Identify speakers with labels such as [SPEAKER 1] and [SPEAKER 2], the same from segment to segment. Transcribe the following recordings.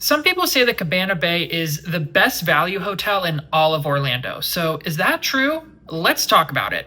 [SPEAKER 1] Some people say that Cabana Bay is the best value hotel in all of Orlando. So, is that true? Let's talk about it.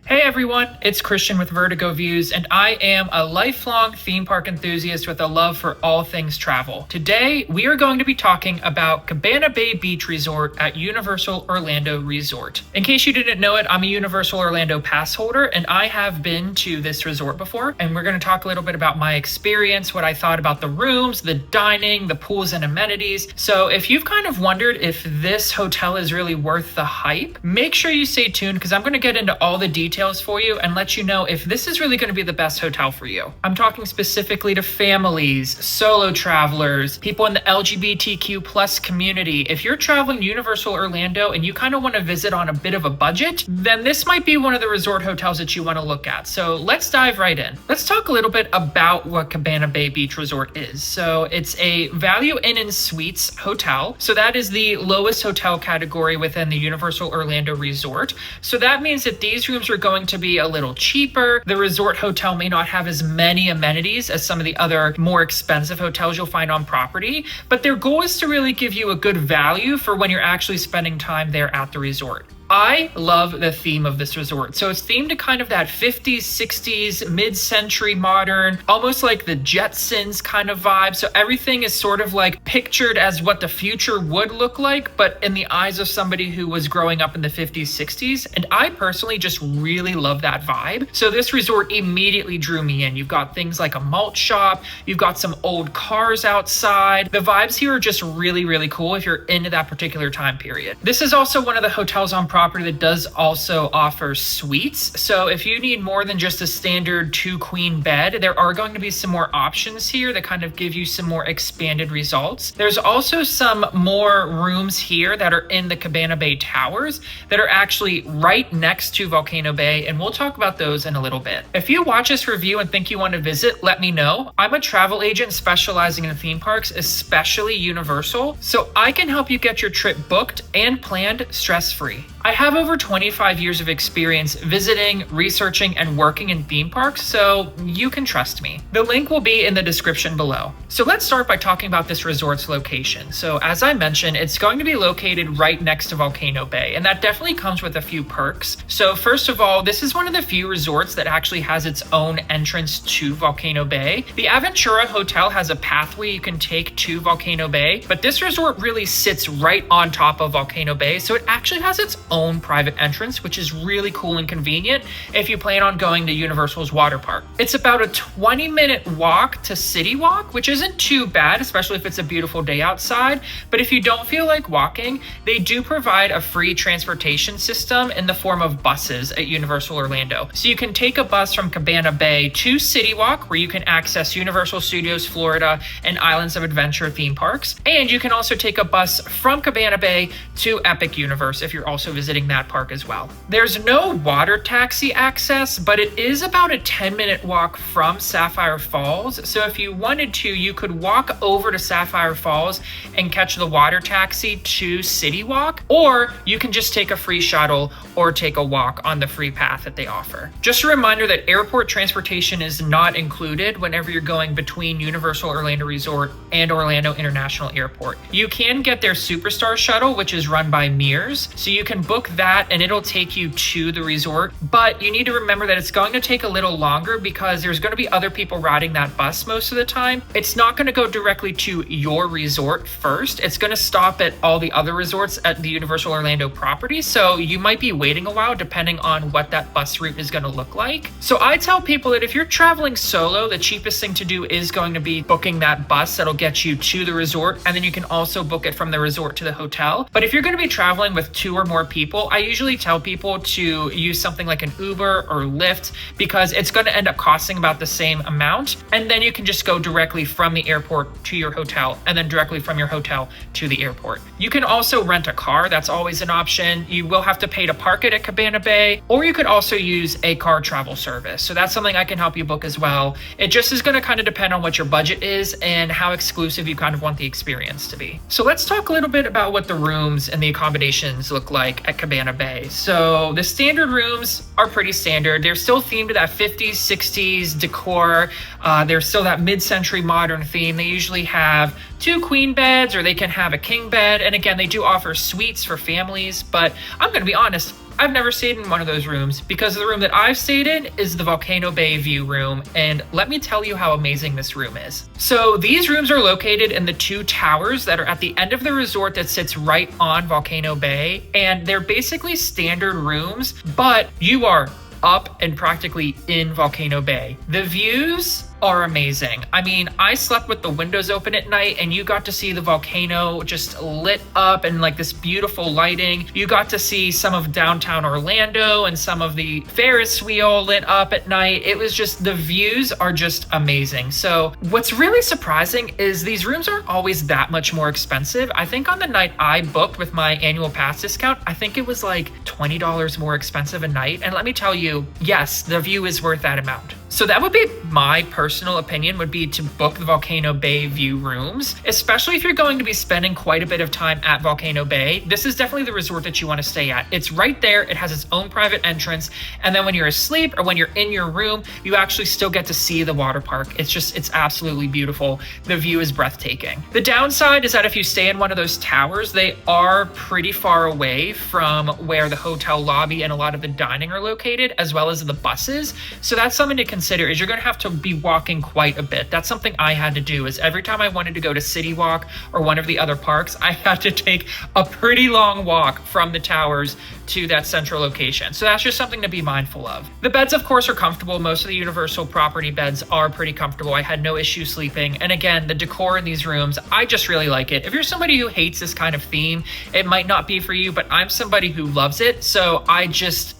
[SPEAKER 1] Hey everyone, it's Christian with Vertigo Views, and I am a lifelong theme park enthusiast with a love for all things travel. Today, we are going to be talking about Cabana Bay Beach Resort at Universal Orlando Resort. In case you didn't know it, I'm a Universal Orlando Passholder, and I have been to this resort before, and we're going to talk a little bit about my experience, what I thought about the rooms, the dining, the pools and amenities. So if you've kind of wondered if this hotel is really worth the hype, make sure you stay tuned because I'm going to get into all the details for you and let you know if this is really going to be the best hotel for you. I'm talking specifically to families, solo travelers, people in the LGBTQ plus community. If you're traveling to Universal Orlando and you kind of want to visit on a bit of a budget, then this might be one of the resort hotels that you want to look at. So let's dive right in. Let's talk a little bit about what Cabana Bay Beach Resort is. So it's a value inn and suites hotel. So that is the lowest hotel category within the Universal Orlando Resort. So that means that these rooms are going to be a little cheaper. The resort hotel may not have as many amenities as some of the other more expensive hotels you'll find on property, but their goal is to really give you a good value for when you're actually spending time there at the resort. I love the theme of this resort. So it's themed to kind of that 50s, 60s, mid-century modern, almost like the Jetsons kind of vibe. So everything is sort of like pictured as what the future would look like, but in the eyes of somebody who was growing up in the 50s, 60s. And I personally just really love that vibe. So this resort immediately drew me in. You've got things like a malt shop. You've got some old cars outside. The vibes here are just really, really cool if you're into that particular time period. This is also one of the hotels on property that does also offer suites. So if you need more than just a standard 2-queen bed, there are going to be some more options here that kind of give you some more expanded results. There's also some more rooms here that are in the Cabana Bay Towers that are actually right next to Volcano Bay, and we'll talk about those in a little bit. If you watch this review and think you want to visit, let me know. I'm a travel agent specializing in theme parks, especially Universal, so I can help you get your trip booked and planned stress-free. I have over 25 years of experience visiting, researching, and working in theme parks, so you can trust me. The link will be in the description below. So let's start by talking about this resort's location. So as I mentioned, it's going to be located right next to Volcano Bay, and that definitely comes with a few perks. So first of all, this is one of the few resorts that actually has its own entrance to Volcano Bay. The Aventura Hotel has a pathway you can take to Volcano Bay, but this resort really sits right on top of Volcano Bay, so it actually has its own private entrance, which is really cool and convenient if you plan on going to Universal's water park. It's about a 20-minute walk to City Walk, which isn't too bad, especially if it's a beautiful day outside. But if you don't feel like walking, they do provide a free transportation system in the form of buses at Universal Orlando. So you can take a bus from Cabana Bay to City Walk, where you can access Universal Studios Florida and Islands of Adventure theme parks. And you can also take a bus from Cabana Bay to Epic Universe if you're also visiting that park as well. There's no water taxi access, but it is about a 10-minute walk from Sapphire Falls. So if you wanted to, you could walk over to Sapphire Falls and catch the water taxi to City Walk, or you can just take a free shuttle or take a walk on the free path that they offer. Just a reminder that airport transportation is not included whenever you're going between Universal Orlando Resort and Orlando International Airport. You can get their Superstar shuttle, which is run by Mears, so you can book that and it'll take you to the resort, but you need to remember that it's going to take a little longer because there's going to be other people riding that bus most of the time. It's not going to go directly to your resort first. It's going to stop at all the other resorts at the Universal Orlando property, so you might be waiting a while depending on what that bus route is going to look like. So I tell people that if you're traveling solo, the cheapest thing to do is going to be booking that bus that'll get you to the resort, and then you can also book it from the resort to the hotel. But if you're going to be traveling with 2 or more people, I usually tell people to use something like an Uber or Lyft because it's going to end up costing about the same amount. And then you can just go directly from the airport to your hotel and then directly from your hotel to the airport. You can also rent a car. That's always an option. You will have to pay to park it at Cabana Bay, or you could also use a car travel service. So that's something I can help you book as well. It just is going to kind of depend on what your budget is and how exclusive you kind of want the experience to be. So let's talk a little bit about what the rooms and the accommodations look like at Cabana Bay. So the standard rooms are pretty standard. They're still themed to that 50s, 60s decor. They're still that mid-century modern theme. They usually have 2 queen beds, or they can have a king bed. And again, they do offer suites for families, but I'm going to be honest, I've never stayed in one of those rooms, because the room that I've stayed in is the Volcano Bay view room, and let me tell you how amazing this room is. So these rooms are located in the 2 towers that are at the end of the resort that sits right on Volcano Bay, and they're basically standard rooms, but you are up and practically in Volcano Bay. The views are amazing. I mean, I slept with the windows open at night, and you got to see the volcano just lit up and like this beautiful lighting. You got to see some of downtown Orlando and some of the Ferris wheel lit up at night. It was just, the views are just amazing. So what's really surprising is these rooms aren't always that much more expensive. I think on the night I booked with my annual pass discount, I think it was like $20 more expensive a night. And let me tell you, yes, the view is worth that amount. So that would be my personal opinion, would be to book the Volcano Bay view rooms, especially if you're going to be spending quite a bit of time at Volcano Bay. This is definitely the resort that you want to stay at. It's right there. It has its own private entrance. And then when you're asleep or when you're in your room, you actually still get to see the water park. It's absolutely beautiful. The view is breathtaking. The downside is that if you stay in one of those towers, they are pretty far away from where the hotel lobby and a lot of the dining are located, as well as the buses. So that's something to consider, is you're going to have to be walking quite a bit. That's something I had to do, is every time I wanted to go to City Walk or one of the other parks, I had to take a pretty long walk from the towers to that central location. So that's just something to be mindful of. The beds, of course, are comfortable. Most of the Universal property beds are pretty comfortable. I had no issue sleeping. And again, the decor in these rooms, I just really like it. If you're somebody who hates this kind of theme, it might not be for you, but I'm somebody who loves it. So I just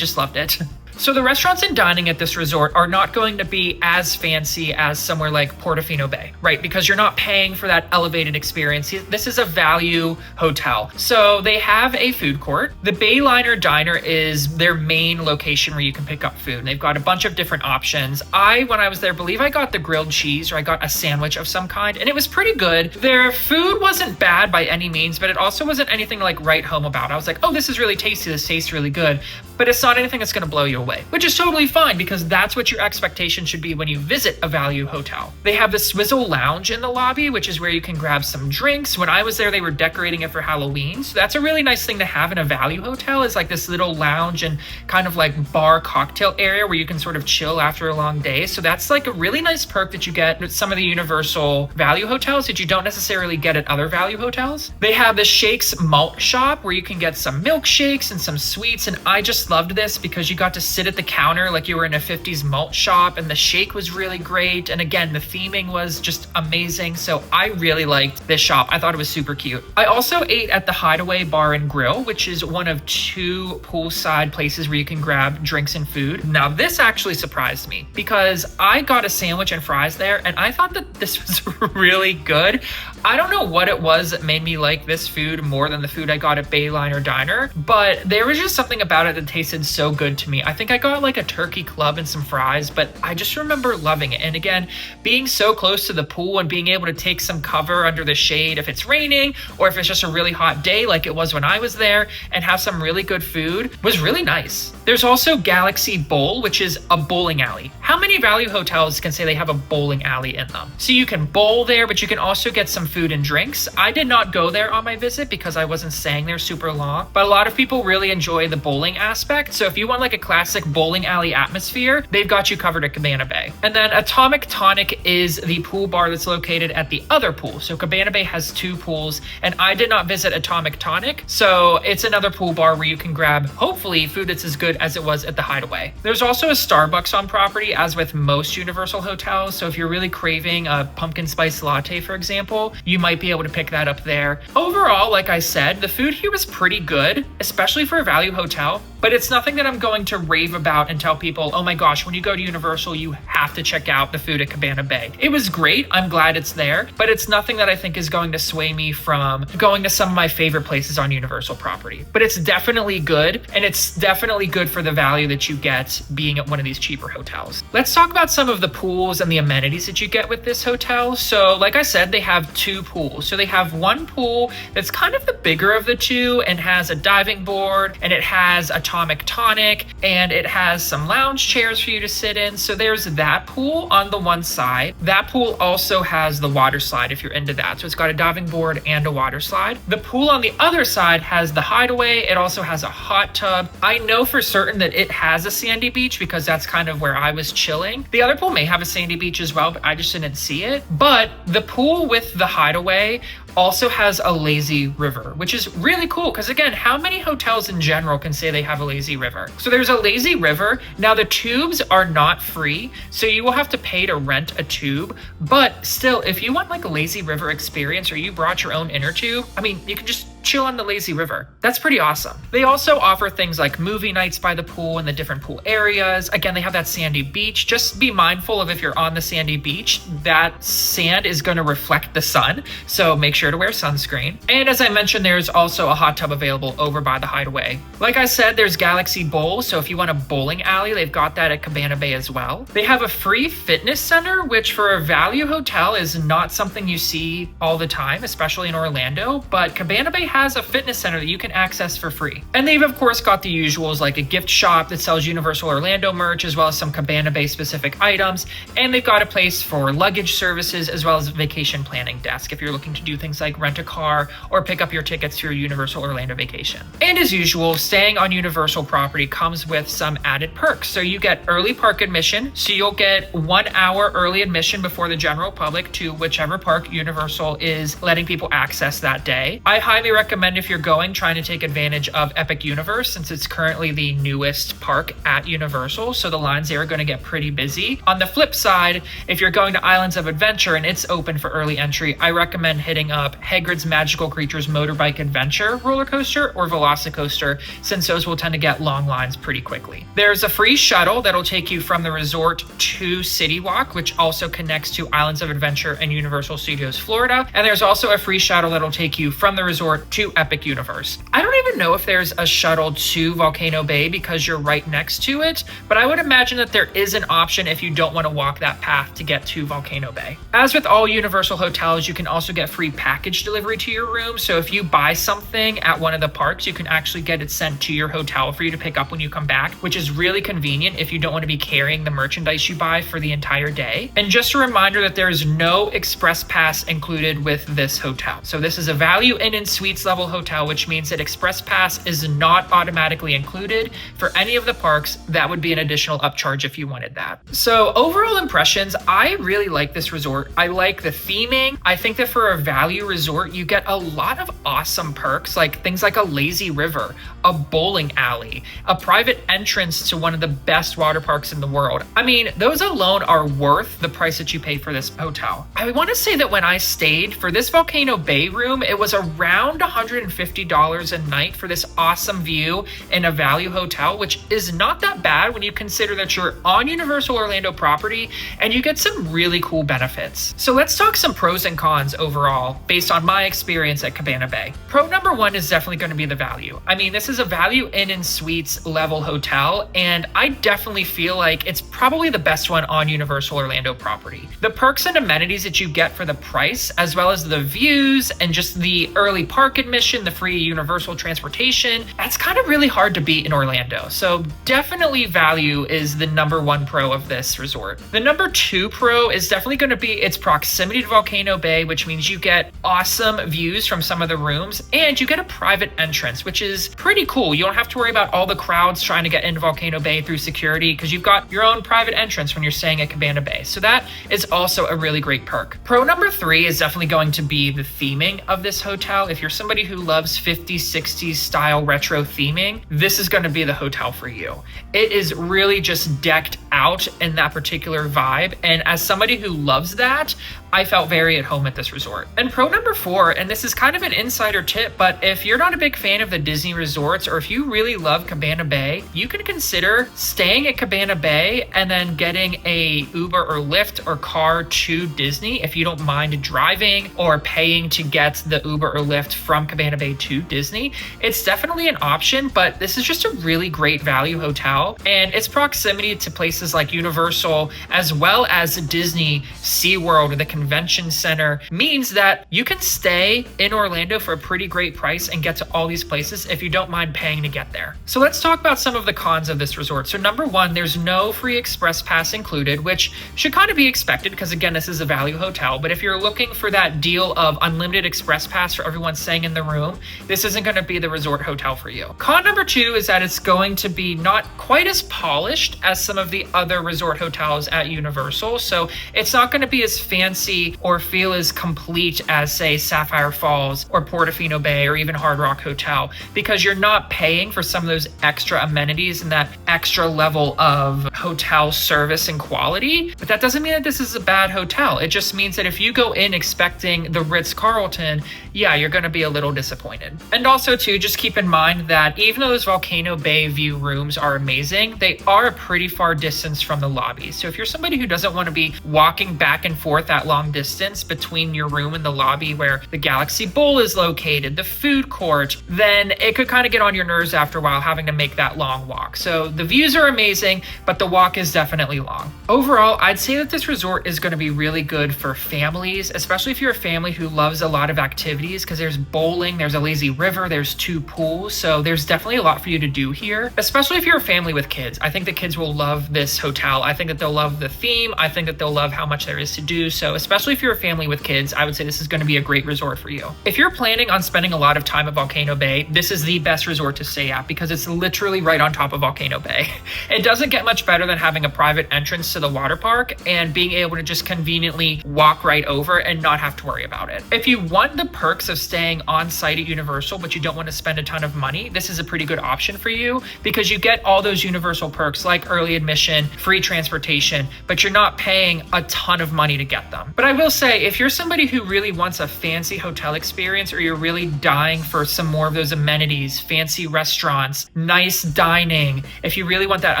[SPEAKER 1] loved it. So the restaurants and dining at this resort are not going to be as fancy as somewhere like Portofino Bay, right? Because you're not paying for that elevated experience. This is a value hotel. So they have a food court. The Bayliner Diner is their main location where you can pick up food. And they've got a bunch of different options. When I was there, believe I got the grilled cheese, or I got a sandwich of some kind, and it was pretty good. Their food wasn't bad by any means, but it also wasn't anything to like write home about. I was like, oh, this is really tasty. This tastes really good. But it's not anything that's going to blow you away, which is totally fine, because that's what your expectation should be when you visit a value hotel. They have the Swizzle Lounge in the lobby, which is where you can grab some drinks. When I was there, they were decorating it for Halloween. So that's a really nice thing to have in a value hotel, is like this little lounge and kind of like bar cocktail area where you can sort of chill after a long day. So that's like a really nice perk that you get at some of the Universal value hotels that you don't necessarily get at other value hotels. They have the Shakes Malt Shop where you can get some milkshakes and some sweets. And I just loved this because you got to sit at the counter like you were in a 50s malt shop, and the shake was really great. And again, the theming was just amazing. So I really liked this shop. I thought it was super cute. I also ate at the Hideaway Bar and Grill, which is one of 2 poolside places where you can grab drinks and food. Now, this actually surprised me because I got a sandwich and fries there, and I thought that this was really good. I don't know what it was that made me like this food more than the food I got at Bayliner Diner, but there was just something about it that tasted so good to me. I think I got like a turkey club and some fries, but I just remember loving it. And again, being so close to the pool and being able to take some cover under the shade if it's raining or if it's just a really hot day like it was when I was there, and have some really good food was really nice. There's also Galaxy Bowl, which is a bowling alley. How many value hotels can say they have a bowling alley in them? So you can bowl there, but you can also get some food and drinks. I did not go there on my visit because I wasn't staying there super long, but a lot of people really enjoy the bowling aspect. So if you want like a classic bowling alley atmosphere, they've got you covered at Cabana Bay. And then Atomic Tonic is the pool bar that's located at the other pool. So Cabana Bay has 2 pools, and I did not visit Atomic Tonic. So it's another pool bar where you can grab, hopefully, food that's as good as it was at the Hideaway. There's also a Starbucks on property, as with most Universal hotels. So if you're really craving a pumpkin spice latte, for example, you might be able to pick that up there. Overall, like I said, the food here was pretty good, especially for a value hotel, but it's nothing that I'm going to rave about and tell people, oh my gosh, when you go to Universal, you have to check out the food at Cabana Bay. It was great. I'm glad it's there, but it's nothing that I think is going to sway me from going to some of my favorite places on Universal property. But it's definitely good, and it's definitely good for the value that you get being at one of these cheaper hotels. Let's talk about some of the pools and the amenities that you get with this hotel. So like I said, they have two pools. So they have one pool that's kind of the bigger of the two and has a diving board, and it has atomic tonic, and it has some lounge chairs for you to sit in. So there's that pool on the one side. That pool also has the water slide if you're into that. So it's got a diving board and a water slide. The pool on the other side has the hideaway. It also has a hot tub. I know for certain that it has a sandy beach because that's kind of where I was chilling. The other pool may have a sandy beach as well, but I just didn't see it. But the pool with the hideaway also has a lazy river, which is really cool because, again, how many hotels in general can say they have a lazy river? So there's a lazy river. Now the tubes are not free, so you will have to pay to rent a tube, but still, if you want like a lazy river experience or you brought your own inner tube, I mean, you can just chill on the lazy river. That's pretty awesome. They also offer things like movie nights by the pool and the different pool areas. Again, they have that sandy beach. Just be mindful of if you're on the sandy beach, that sand is going to reflect the sun, so make sure to wear sunscreen. And as I mentioned, there's also a hot tub available over by the hideaway. Like I said, there's Galaxy Bowl, so if you want a bowling alley, they've got that at Cabana Bay as well. They have a free fitness center, which for a value hotel is not something you see all the time, especially in Orlando, but Cabana Bay has a fitness center that you can access for free. And they've of course got the usuals like a gift shop that sells Universal Orlando merch as well as some Cabana Bay specific items, and they've got a place for luggage services as well as a vacation planning desk if you're looking to do things like rent a car or pick up your tickets to your Universal Orlando vacation. And as usual, staying on Universal property comes with some added perks. So you get early park admission, so you'll get 1 hour early admission before the general public to whichever park Universal is letting people access that day. I highly recommend if you're going, trying to take advantage of Epic Universe since it's currently the newest park at Universal, so the lines there are going to get pretty busy. On the flip side, if you're going to Islands of Adventure and it's open for early entry, I recommend hitting up Hagrid's Magical Creatures Motorbike Adventure roller coaster or Velocicoaster, since those will tend to get long lines pretty quickly. There's a free shuttle that'll take you from the resort to City Walk, which also connects to Islands of Adventure and Universal Studios Florida. And there's also a free shuttle that'll take you from the resort to Epic Universe. I don't even know if there's a shuttle to Volcano Bay because you're right next to it, but I would imagine that there is an option if you don't want to walk that path to get to Volcano Bay. As with all Universal hotels, you can also get free package delivery to your room. So if you buy something at one of the parks, you can actually get it sent to your hotel for you to pick up when you come back, which is really convenient if you don't want to be carrying the merchandise you buy for the entire day. And just a reminder that there is no express pass included with this hotel. So this is a value inn and suites level hotel, which means that express pass is not automatically included for any of the parks. That would be an additional upcharge if you wanted that. So overall impressions, I really like this resort. I like the theming. I think that for a value resort, you get a lot of awesome perks, like things like a lazy river, a bowling alley, a private entrance to one of the best water parks in the world. I mean, those alone are worth the price that you pay for this hotel. I want to say that when I stayed for this Volcano Bay room, it was around $150 a night for this awesome view in a value hotel, which is not that bad when you consider that you're on Universal Orlando property and you get some really cool benefits. So let's talk some pros and cons overall based on my experience at Cabana Bay. Pro number one is definitely going to be the value. I mean, this is a value inn and suites level hotel, and I definitely feel like it's probably the best one on Universal Orlando property. The perks and amenities that you get for the price, as well as the views and just the early park admission, the free Universal transportation, that's kind of really hard to beat in Orlando. So definitely value is the number one pro of this resort. The number two pro is definitely going to be its proximity to Volcano Bay, which means you get awesome views from some of the rooms and you get a private entrance, which is pretty cool. You don't have to worry about all the crowds trying to get into Volcano Bay through security because you've got your own private entrance when you're staying at Cabana Bay. So that is also a really great perk. Pro number three is definitely going to be the theming of this hotel. If you're somebody who loves 50s, 60s style retro theming, this is going to be the hotel for you. It is really just decked out in that particular vibe. And as somebody who loves that, I felt very at home at this resort. And pro number 4, and this is kind of an insider tip, but if you're not a big fan of the Disney resorts, or if you really love Cabana Bay, you can consider staying at Cabana Bay and then getting a Uber or Lyft or car to Disney if you don't mind driving or paying to get the Uber or Lyft from Cabana Bay to Disney. It's definitely an option, but this is just a really great value hotel, and its proximity to places like Universal as well as Disney, SeaWorld, or the convention center means that you can stay in Orlando for a pretty great price and get to all these places if you don't mind paying to get there. So let's talk about some of the cons of this resort. So number 1, there's no free express pass included, which should kind of be expected because again, this is a value hotel. But if you're looking for that deal of unlimited express pass for everyone staying in the room, this isn't going to be the resort hotel for you. Con number 2 is that it's going to be not quite as polished as some of the other resort hotels at Universal. So it's not going to be as fancy or feel as complete as, say, Sapphire Falls or Portofino Bay or even Hard Rock Hotel, because you're not paying for some of those extra amenities and that extra level of hotel service and quality. But that doesn't mean that this is a bad hotel. It just means that if you go in expecting the Ritz-Carlton, yeah, you're going to be a little disappointed. And also too, just keep in mind that even though those Volcano Bay view rooms are amazing, they are a pretty far distance from the lobby. So if you're somebody who doesn't want to be walking back and forth that long distance between your room and the lobby where the Galaxy Bowl is located, the food court, then it could kind of get on your nerves after a while having to make that long walk. So the views are amazing, but the walk is definitely long. Overall, I'd say that this resort is going to be really good for families, especially if you're a family who loves a lot of activities, because there's bowling, there's a lazy river, there's 2 pools. So there's definitely a lot for you to do here, especially if you're a family with kids. I think the kids will love this hotel. I think that they'll love the theme. I think that they'll love how much there is to do. So especially if you're a family with kids, I would say this is going to be a great resort for you. If you're planning on spending a lot of time at Volcano Bay, this is the best resort to stay at because it's literally right on top of Volcano Bay. It doesn't get much better than having a private entrance to the water park and being able to just conveniently walk right over and not have to worry about it. If you want the perks of staying on site at Universal, but you don't want to spend a ton of money, this is a pretty good option for you because you get all those Universal perks like early admission, free transportation, but you're not paying a ton of money to get them. But I will say, if you're somebody who really wants a fancy hotel experience, or you're really dying for some more of those amenities, fancy restaurants, nice dining, if you really want that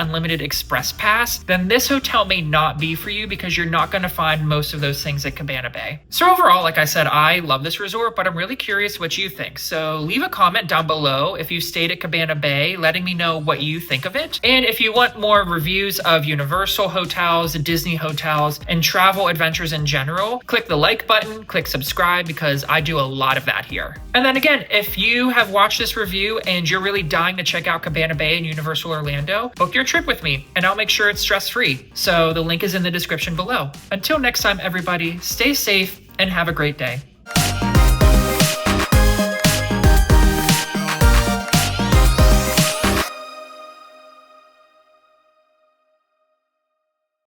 [SPEAKER 1] unlimited express pass, then this hotel may not be for you because you're not going to find most of those things at Cabana Bay. So overall, like I said, I love this resort, but I'm really curious what you think. So leave a comment down below if you stayed at Cabana Bay, letting me know what you think of it. And if you want more reviews of Universal hotels, Disney hotels, and travel adventures in general, click the like button, click subscribe, because I do a lot of that here. And then again, if you have watched this review and you're really dying to check out Cabana Bay and Universal Orlando, book your trip with me and I'll make sure it's stress-free. So the link is in the description below. Until next time, everybody, stay safe and have a great day.